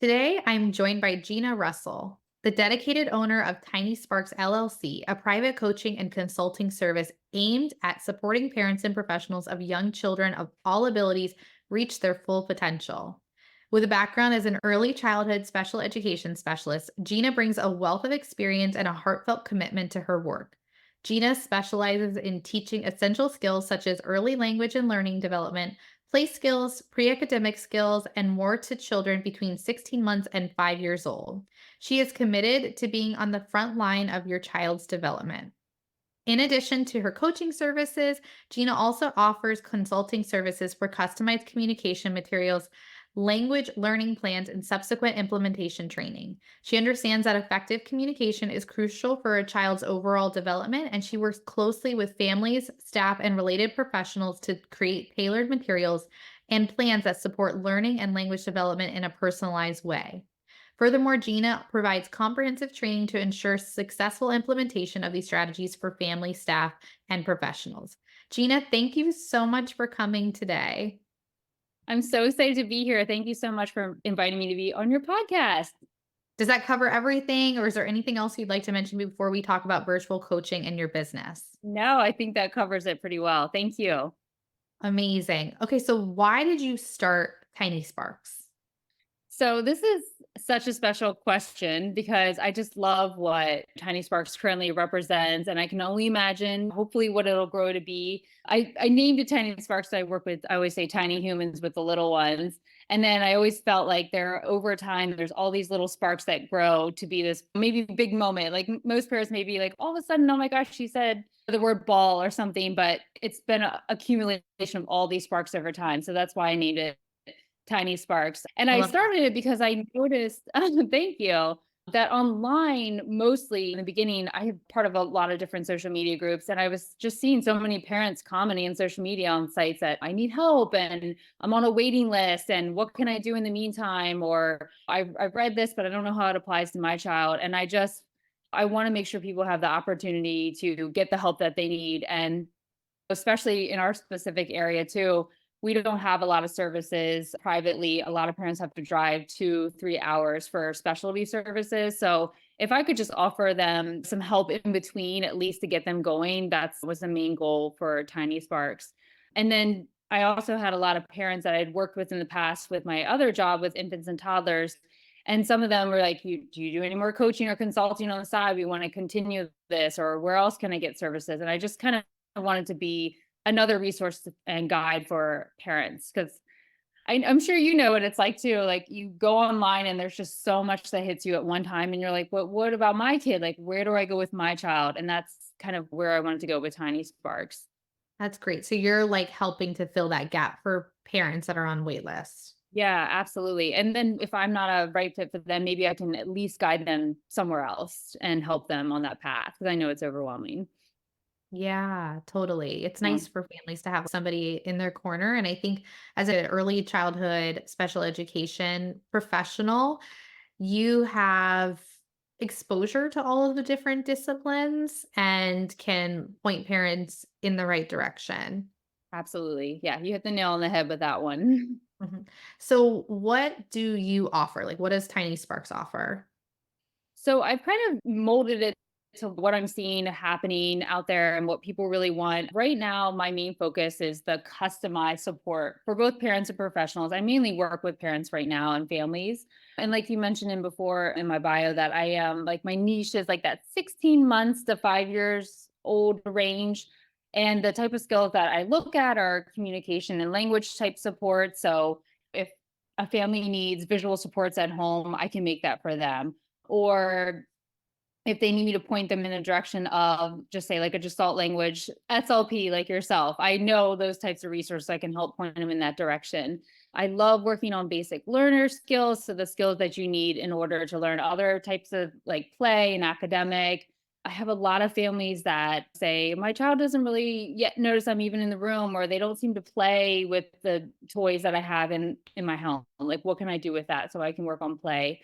Today, I'm joined by Gina Russell, the dedicated owner of Tiny Sparks LLC, a private coaching and consulting service aimed at supporting parents and professionals of young children of all abilities reach their full potential. With a background as an early childhood special education specialist, Gina brings a wealth of experience and a heartfelt commitment to her work. Gina specializes in teaching essential skills such as early language and learning development, play skills, pre academic skills, and more to children between 16 months and 5 years old. She is committed to being on the front line of your child's development. In addition to her coaching services, Gina also offers consulting services for customized communication materials, language learning plans, and subsequent implementation training. She understands that effective communication is crucial for a child's overall development, and she works closely with families, staff, and related professionals to create tailored materials and plans that support learning and language development in a personalized way. Furthermore, Gina provides comprehensive training to ensure successful implementation of these strategies for family, staff, and professionals. Gina, thank you so much for coming today. I'm so excited to be here. Thank you so much for inviting me to be on your podcast. Does that cover everything, or is there anything else you'd like to mention before we talk about virtual coaching and your business? No, I think that covers it pretty well. Thank you. Amazing. Okay, so why did you start Tiny Sparks? So this is such a special question because I just love what Tiny Sparks currently represents. And I can only imagine hopefully what it'll grow to be. I named it Tiny Sparks. I work with, I always say tiny humans with the little ones. And then I always felt like there over time, there's all these little sparks that grow to be this maybe big moment. Like most parents may be like, all of a sudden, oh my gosh, she said the word ball or something, but it's been an accumulation of all these sparks over time. So that's why I named it Tiny Sparks. And I I love started it because I noticed, thank you, that online, mostly in the beginning, I am part of a lot of different social media groups. And I was just seeing so many parents commenting on social media on sites that I need help and I'm on a waiting list. And what can I do in the meantime? Or I've read this, but I don't know how it applies to my child. And I want to make sure people have the opportunity to get the help that they need. And especially in our specific area too, we don't have a lot of services privately. A lot of parents have to drive 2-3 hours for specialty services. So if I could just offer them some help in between, at least to get them going, that was the main goal for Tiny Sparks. And then I also had a lot of parents that I'd worked with in the past with my other job with infants and toddlers. And some of them were like, do you do any more coaching or consulting on the side? We want to continue this, or where else can I get services? And I just kind of wanted to be another resource and guide for parents because I'm sure you know what it's like too. Like you go online and there's just so much that hits you at one time, and you're like, what about my kid? Like, where do I go with my child? And that's kind of where I wanted to go with Tiny Sparks. That's great. So you're like helping to fill that gap for parents that are on wait lists. Yeah, absolutely. And then if I'm not a right fit for them, maybe I can at least guide them somewhere else and help them on that path because I know it's overwhelming. Yeah, totally. It's Yeah. nice for families to have somebody in their corner. And I think as an early childhood special education professional, you have exposure to all of the different disciplines and can point parents in the right direction. Absolutely. Yeah, you hit the nail on the head with that one. Mhm. So, what do you offer? Like, what does Tiny Sparks offer? So I've kind of molded it to what I'm seeing happening out there and what people really want. Right now, my main focus is the customized support for both parents and professionals. I mainly work with parents right now and families. And like you mentioned in before in my bio, that I am like my niche is like that 16 months to 5 years old range. And the type of skills that I look at are communication and language type support. So if a family needs visual supports at home, I can make that for them, or if they need me to point them in the direction of just say like a gestalt language SLP like yourself, I know those types of resources. I can help point them in that direction. I love working on basic learner skills, so the skills that you need in order to learn other types of like play and academic. I have a lot of families that say my child doesn't really yet notice I'm even in the room, or they don't seem to play with the toys that I have in my home. Like what can I do with that so I can work on play?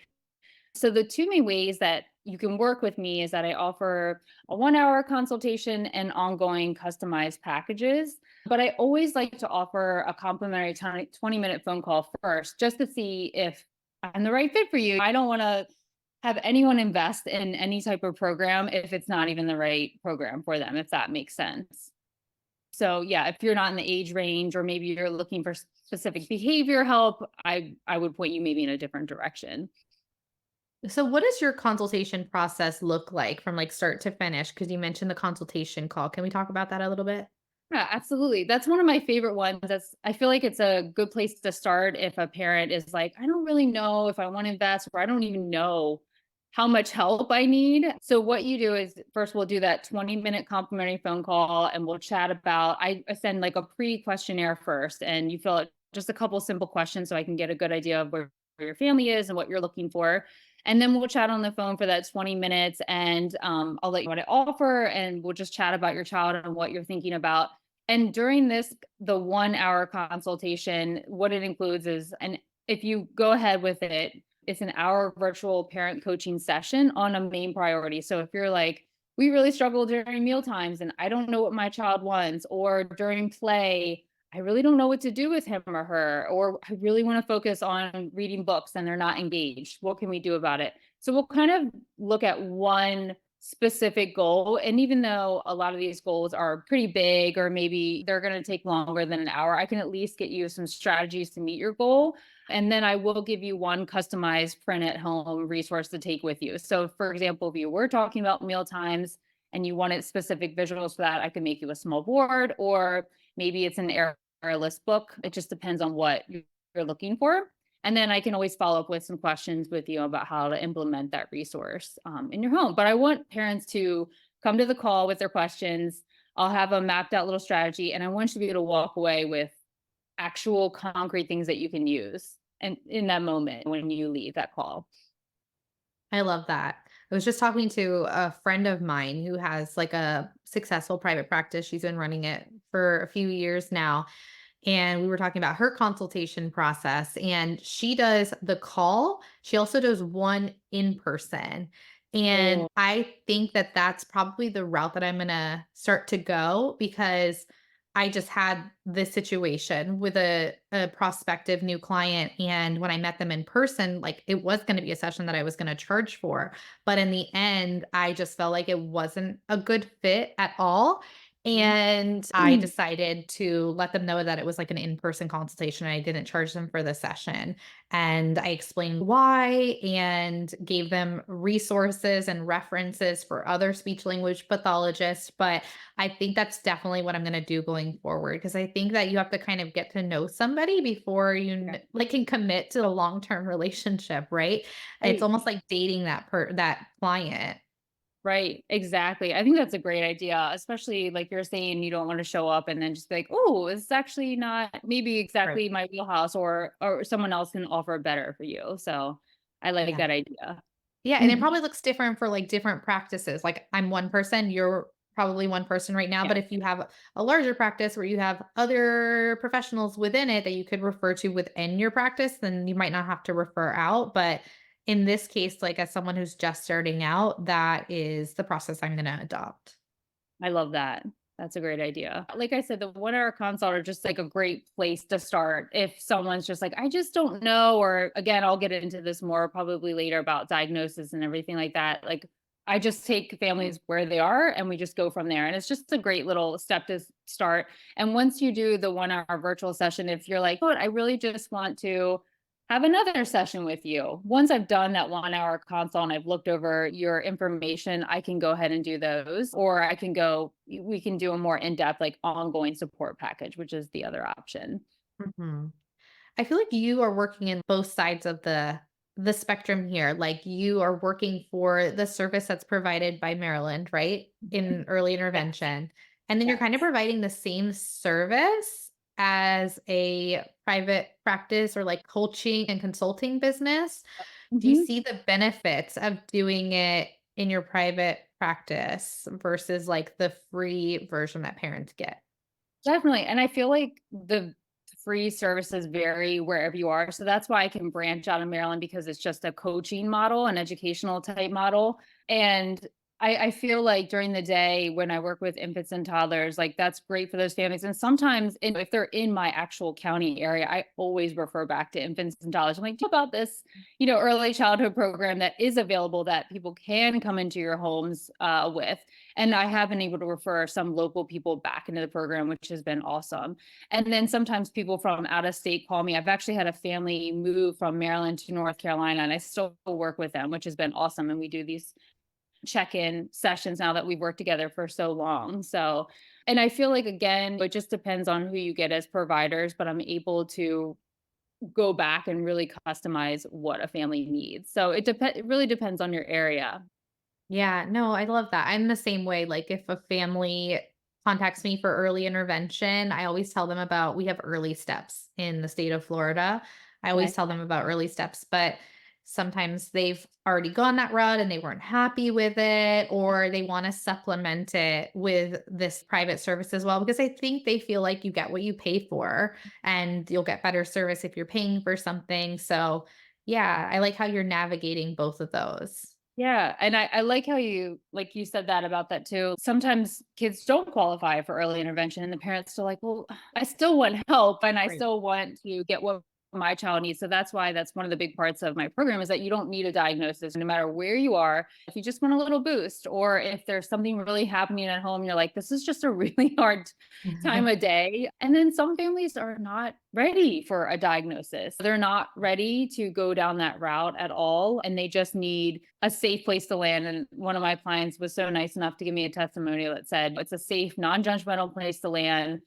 So the two main ways that you can work with me is that I offer a 1 hour consultation and ongoing customized packages. But I always like to offer a complimentary 20-minute phone call first, just to see if I'm the right fit for you. I don't want to have anyone invest in any type of program if it's not even the right program for them, if that makes sense. So yeah, if you're not in the age range or maybe you're looking for specific behavior help, I would point you maybe in a different direction. So what does your consultation process look like from like start to finish? Because you mentioned the consultation call. Can we talk about that a little bit? Yeah, absolutely. That's one of my favorite ones. I feel like it's a good place to start if a parent is like, I don't really know if I want to invest, or I don't even know how much help I need. So what you do is first we'll do that 20-minute complimentary phone call and we'll chat about I send like a pre-questionnaire first and you fill out just a couple simple questions so I can get a good idea of where your family is and what you're looking for. And then we'll chat on the phone for that 20 minutes and I'll let you know what I offer and we'll just chat about your child and what you're thinking about. And during the 1 hour consultation, what it includes is, and if you go ahead with it, it's an hour virtual parent coaching session on a main priority. So if you're like, we really struggle during meal times and I don't know what my child wants, or during play, I really don't know what to do with him or her, or I really want to focus on reading books and they're not engaged. What can we do about it? So we'll kind of look at one specific goal. And even though a lot of these goals are pretty big, or maybe they're going to take longer than an hour, I can at least get you some strategies to meet your goal. And then I will give you one customized print at home resource to take with you. So, for example, if you were talking about meal times and you wanted specific visuals for that, I can make you a small board, or maybe it's an airless book. It just depends on what you're looking for. And then I can always follow up with some questions with you about how to implement that resource in your home. But I want parents to come to the call with their questions. I'll have a mapped out little strategy, and I want you to be able to walk away with actual concrete things that you can use and in that moment when you leave that call. I love that. I was just talking to a friend of mine who has like a successful private practice. She's been running it for a few years now. And we were talking about her consultation process, and she does the call. She also does one in person. And Oh, I think that that's probably the route that I'm going to start to go, because I just had this situation with a prospective new client. And when I met them in person, like it was going to be a session that I was going to charge for. But in the end, I just felt like it wasn't a good fit at all. And I mhm. decided to let them know that it was like an in-person consultation. I didn't charge them for the session. And I explained why and gave them resources and references for other speech language pathologists. But I think that's definitely what I'm going to do going forward, because I think that you have to kind of get to know somebody before you Yeah, like can commit to a long-term relationship, right? It's right. almost like dating that client. Right, exactly. I think that's a great idea, especially like you're saying, you don't want to show up and then just be like, oh, it's actually not maybe Right. exactly my wheelhouse, or someone else can offer better for you. So I like Yeah. that idea. Yeah, and it Mhm. probably looks different for, like, different practices. Like, I'm one person, you're probably one person right now, Yeah, but if you have a larger practice where you have other professionals within it that you could refer to within your practice, then you might not have to refer out. But in this case, like, as someone who's just starting out, that is the process I'm gonna adopt. I love that. That's a great idea. Like I said, the 1 hour consult are just like a great place to start if someone's just like, I just don't know. Or again, I'll get into this more probably later about diagnosis and everything like that. Like, I just take families where they are and we just go from there. And it's just a great little step to start. And once you do the 1 hour virtual session, if you're like, oh, I really just want to have another session with you. Once I've done that 1 hour consult and I've looked over your information, I can go ahead and do those, or we can do a more in depth, like ongoing support package, which is the other option. Mhm. I feel like you are working in both sides of the spectrum here. Like, you are working for the service that's provided by Maryland, right? Mhm. In early Yes. intervention. And then you're kind of Yes. providing the same service as a private practice or like coaching and consulting business. Do you Mhm. see the benefits of doing it in your private practice versus like the free version that parents get? Definitely. And I feel like the free services vary wherever you are. So that's why I can branch out in Maryland because it's just a coaching model, an educational type model. And I feel like during the day when I work with infants and toddlers, like that's great for those families. And sometimes if they're in my actual county area, I always refer back to infants and toddlers. I'm like, "Do you know about this, early childhood program that is available that people can come into your homes with." And I have been able to refer some local people back into the program, which has been awesome. And then sometimes people from out of state call me. I've actually had a family move from Maryland to North Carolina, and I still work with them, which has been awesome. And we do these check-in sessions now that we've worked together for so long. So, and I feel like again, it just depends on who you get as providers, but I'm able to go back and really customize what a family needs. So it really depends on your area. Yeah, no, I love that. I'm the same way. Like if a family contacts me for early intervention, I always tell them about we have early steps in the state of Florida. I always Okay. tell them about early steps, but sometimes they've already gone that route and they weren't happy with it, or they want to supplement it with this private service as well, because I think they feel like you get what you pay for and you'll get better service if you're paying for something. So, yeah, I like how you're navigating both of those. Yeah, and I like how you said that about that too. Sometimes kids don't qualify for early intervention and the parents still like, "Well, I still want help and I Right. still want to get what my child needs." So that's why that's one of the big parts of my program is that you don't need a diagnosis no matter where you are. If you just want a little boost or if there's something really happening at home, you're like, "This is just a really hard time of day." And then some families are not ready for a diagnosis. They're not ready to go down that route at all. And they just need a safe place to land. And one of my clients was so nice enough to give me a testimonial that said, it's a safe, non judgmental place to land.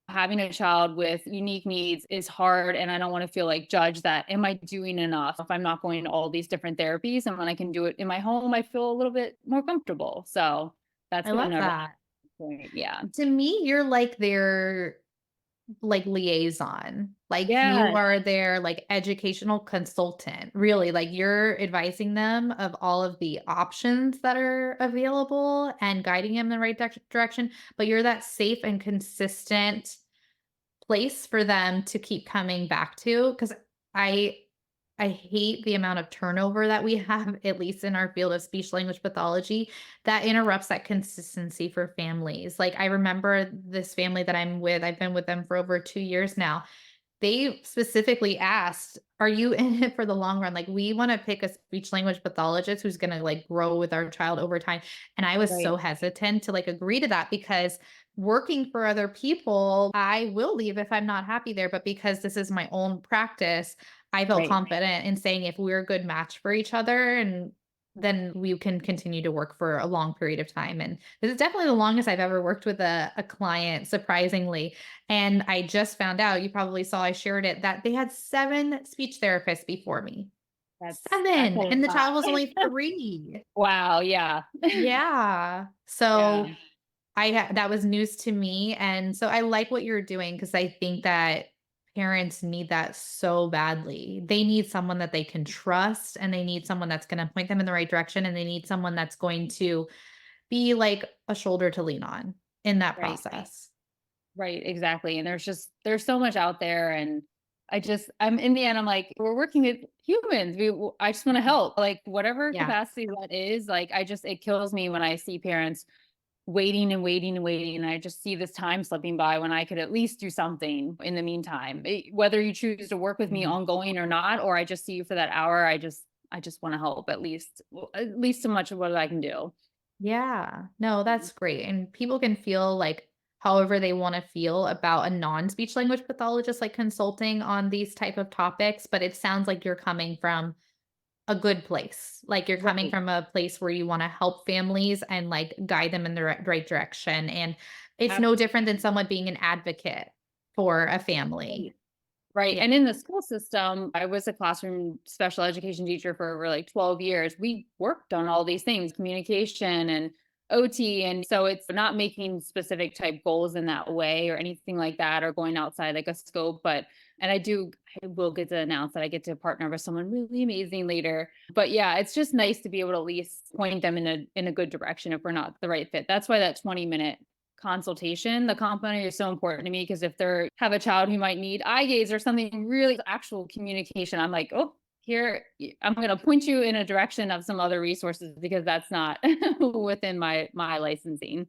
Having a child with unique needs is hard. And I don't want to feel like judged that, am I doing enough if I'm not going to all these different therapies? And when I can do it in my home, I feel a little bit more comfortable. So that's I been love a that. point. Yeah. To me, you're like their like liaison. Like you Yeah. are their like educational consultant. Really, like you're advising them of all of the options that are available and guiding them in the right direction, but you're that safe and consistent place for them to keep coming back to, because I I hate the amount of turnover that we have, at least in our field of speech language pathology, that interrupts that consistency for families. Like I remember this family that I'm with, I've been with them for over 2 years now. They specifically asked, "Are you in it for the long run? Like, we wanna pick a speech language pathologist who's gonna, like, grow with our child over time." And I was Right. so hesitant to, like, agree to that because working for other people, I will leave if I'm not happy there, but because this is my own practice, I felt Right. confident in saying if we're a good match for each other, and then we can continue to work for a long period of time. And this is definitely the longest I've ever worked with a client, surprisingly. And I just found out, you probably saw I shared it, that they had 7 speech therapists before me. That's 7, a and the lot. child was only 3. Wow, yeah. Yeah. So, Yeah, that was news to me, and so I like what you're doing because I think that parents need that so badly. They need someone that they can trust, and they need someone that's gonna point them in the right direction, and they need someone that's going to be like a shoulder to lean on in that right, process. right, exactly, and there's so much out there, and I'm in the end, I'm like, we're working with humans, I just wanna help, like, whatever Yeah. capacity that is, like, it kills me when I see parents waiting and waiting and waiting, and I just see this time slipping by when I could at least do something in the meantime. Whether you choose to work with me Mhm. ongoing or not, or I just see you for that hour, I just wanna help at least so much of what I can do. Yeah. No, that's great. And people can feel like however they want to feel about a non-speech language pathologist like consulting on these type of topics, but it sounds like you're coming from a good place. Like you're coming Right, from a place where you want to help families and like guide them in the right direction. And it's no different than someone being an advocate for a family. absolutely. Right, Yeah. and in the school system, I was a classroom special education teacher for over, like, 12 years. We worked on all these things, communication and OT, and so it's not making specific type goals in that way or anything like that or going outside, like, a scope, but and I will get to announce that I get to partner with someone really amazing later. But, yeah, it's just nice to be able to at least point them in a good direction if we're not the right fit. That's why that 20-minute consultation, the company is so important to me because if they have a child who might need eye gaze or something really actual communication, I'm like, oh, I'm going to point you in a direction of some other resources because that's not within my licensing.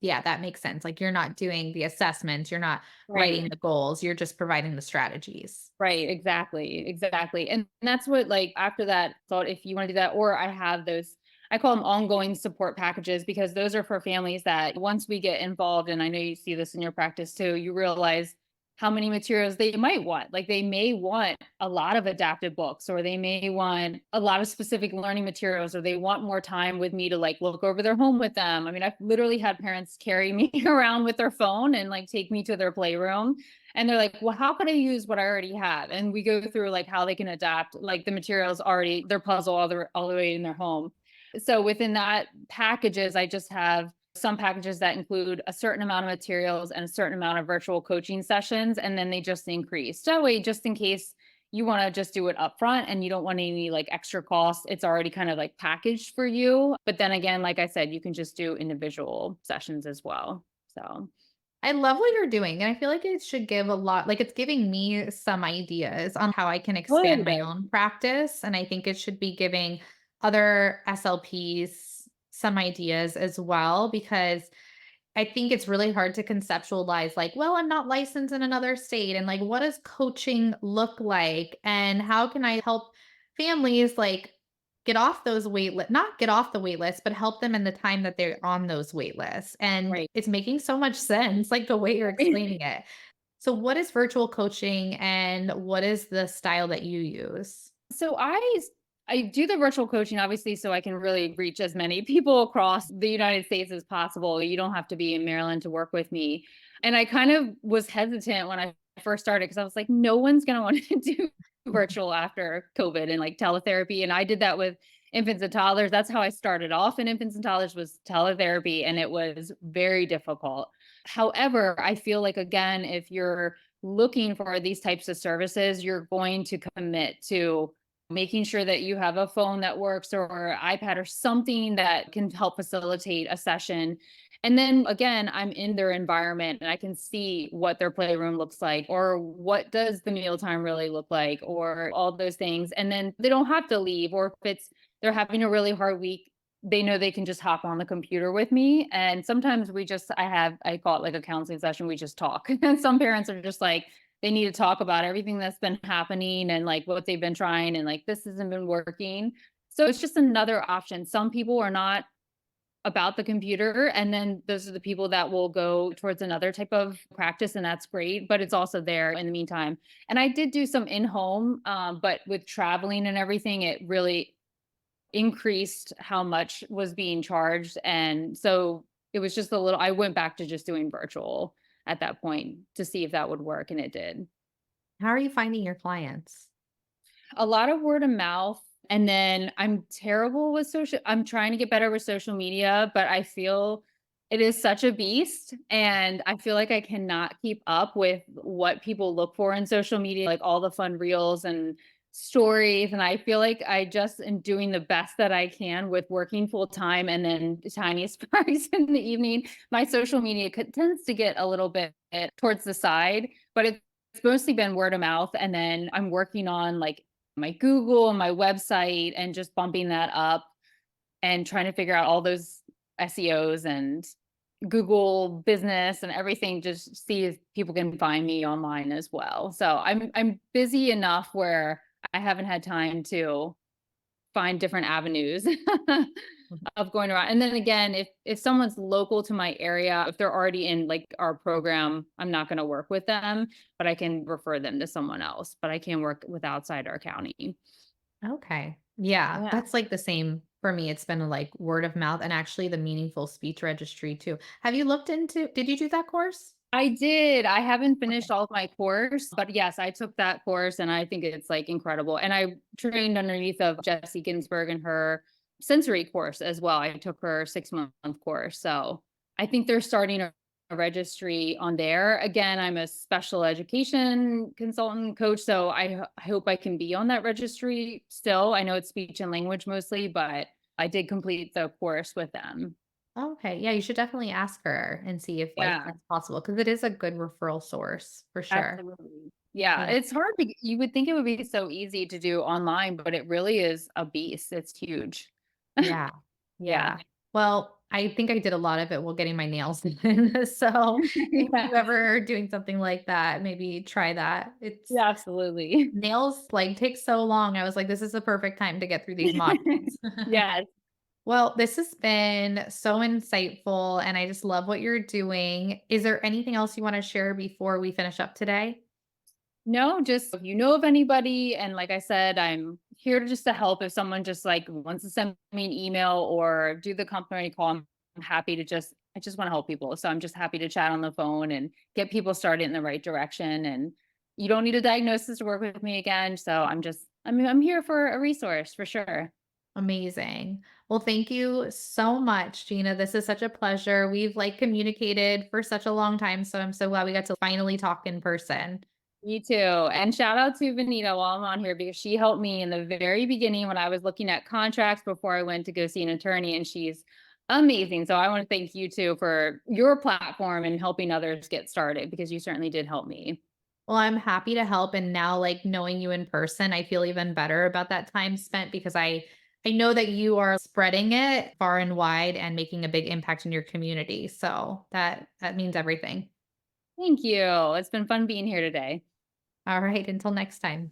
Yeah, that makes sense. Like you're not doing the assessments, you're not Right. writing the goals, you're just providing the strategies. Right, exactly, exactly, and that's what, like, after that thought, if you wanna do that, or I have those, I call them ongoing support packages because those are for families that once we get involved, and I know you see this in your practice too, you realize how many materials they might want. Like, they may want a lot of adapted books, or they may want a lot of specific learning materials, or they want more time with me to, like, look over their home with them. I mean, I've literally had parents carry me around with their phone and, like, take me to their playroom, and they're like, well, how could I use what I already have? And we go through like how they can adapt like the materials already, their puzzle all the way in their home. So within that packages, I just have some packages that include a certain amount of materials and a certain amount of virtual coaching sessions. And then they just increase. That way, just in case you want to just do it upfront and you don't want any like extra costs, it's already kind of like packaged for you. But then again, like I said, you can just do individual sessions as well. So I love what you're doing, and I feel like it should give a lot like, it's giving me some ideas on how I can expand good. my own practice, and I think it should be giving other SLPs some ideas as well, because I think it's really hard to conceptualize, like, well, I'm not licensed in another state, and like, what does coaching look like? And how can I help families like get off those not get off the wait list, but help them in the time that they're on those wait lists. And Right. it's making so much sense, like the way you're explaining it. So, what is virtual coaching and what is the style that you use? So I do the virtual coaching obviously so I can really reach as many people across the United States as possible. You don't have to be in Maryland to work with me. And I kind of was hesitant when I first started because I was like, no one's going to want to do virtual after COVID and like teletherapy. And I did that with infants and toddlers. That's how I started off in infants and toddlers, was teletherapy, and it was very difficult. However, I feel like again, if you're looking for these types of services, you're going to commit to making sure that you have a phone that works or iPad or something that can help facilitate a session. And then again, I'm in their environment and I can see what their playroom looks like, or what does the mealtime really look like, or all those things. And then they don't have to leave, or if it's they're having a really hard week, they know they can just hop on the computer with me. And sometimes I call it like a counseling session. We just talk. And some parents are just like, they need to talk about everything that's been happening and like what they've been trying and like this hasn't been working. So it's just another option. Some people are not about the computer, and then those are the people that will go towards another type of practice, and that's great, but it's also there in the meantime. And I did do some in-home, but with traveling and everything, it really increased how much was being charged. And so it was just a little, I went back to just doing virtual at that point to see if that would work. And it did. How are you finding your clients? A lot of word of mouth. And then I'm trying to get better with social media, but I feel it is such a beast. And I feel like I cannot keep up with what people look for in social media, like all the fun reels and stories. And I feel like I just am doing the best that I can with working full time and then tiny sparks in the evening. My social media tends to get a little bit towards the side, but it's mostly been word of mouth. And then I'm working on like my Google and my website and just bumping that up and trying to figure out all those SEOs and Google business and everything, just see if people can find me online as well. So I'm busy enough where I haven't had time to find different avenues of going around. And then again, if someone's local to my area, if they're already in like our program, I'm not going to work with them, but I can refer them to someone else. But I can work with outside our county. Okay. Yeah, Yeah. that's like the same for me. It's been like word of mouth and actually the meaningful speech registry too. Have you looked into did you do that course? I did. I haven't Okay. finished all of my course, but yes, I took that course and I think it's like incredible. And I trained underneath of Jessie Ginsburg and her sensory course as well. I took her 6-month course. So I think they're starting a registry on there. Again, I'm a special education consultant coach. So I hope I can be on that registry still. I know it's speech and language mostly, but I did complete the course with them. Okay. Yeah, you should definitely ask her and see if like Yeah, that's possible because it is a good referral source for sure. absolutely. Yeah, Yeah. it's hard to you would think it would be so easy to do online, but it really is a beast. It's huge. Yeah. Yeah. Yeah. Well, I think I did a lot of it while getting my nails done. So if you Yes. ever are doing something like that, maybe try that. It's Yeah, absolutely. nails like take so long. I was like, this is the perfect time to get through these modules. Yes. Well, this has been so insightful and I just love what you're doing. Is there anything else you want to share before we finish up today? No, just if you know of anybody, and like I said, I'm here to just to help if someone just like wants to send me an email or do the complimentary call. I'm happy to I just want to help people. So I'm just happy to chat on the phone and get people started in the right direction. And you don't need a diagnosis to work with me again. So I'm here for a resource for sure. Amazing. Well, thank you so much, Gina. This is such a pleasure. We've like communicated for such a long time, so I'm so glad we got to finally talk in person. You too. And shout out to Vanita while I'm on here because she helped me in the very beginning when I was looking at contracts before I went to go see an attorney, and she's amazing. So I want to thank you too for your platform and helping others get started because you certainly did help me. Well, I'm happy to help and now like knowing you in person, I feel even better about that time spent because I know that you are spreading it far and wide and making a big impact in your community. So that means everything. Thank you. It's been fun being here today. All right, until next time.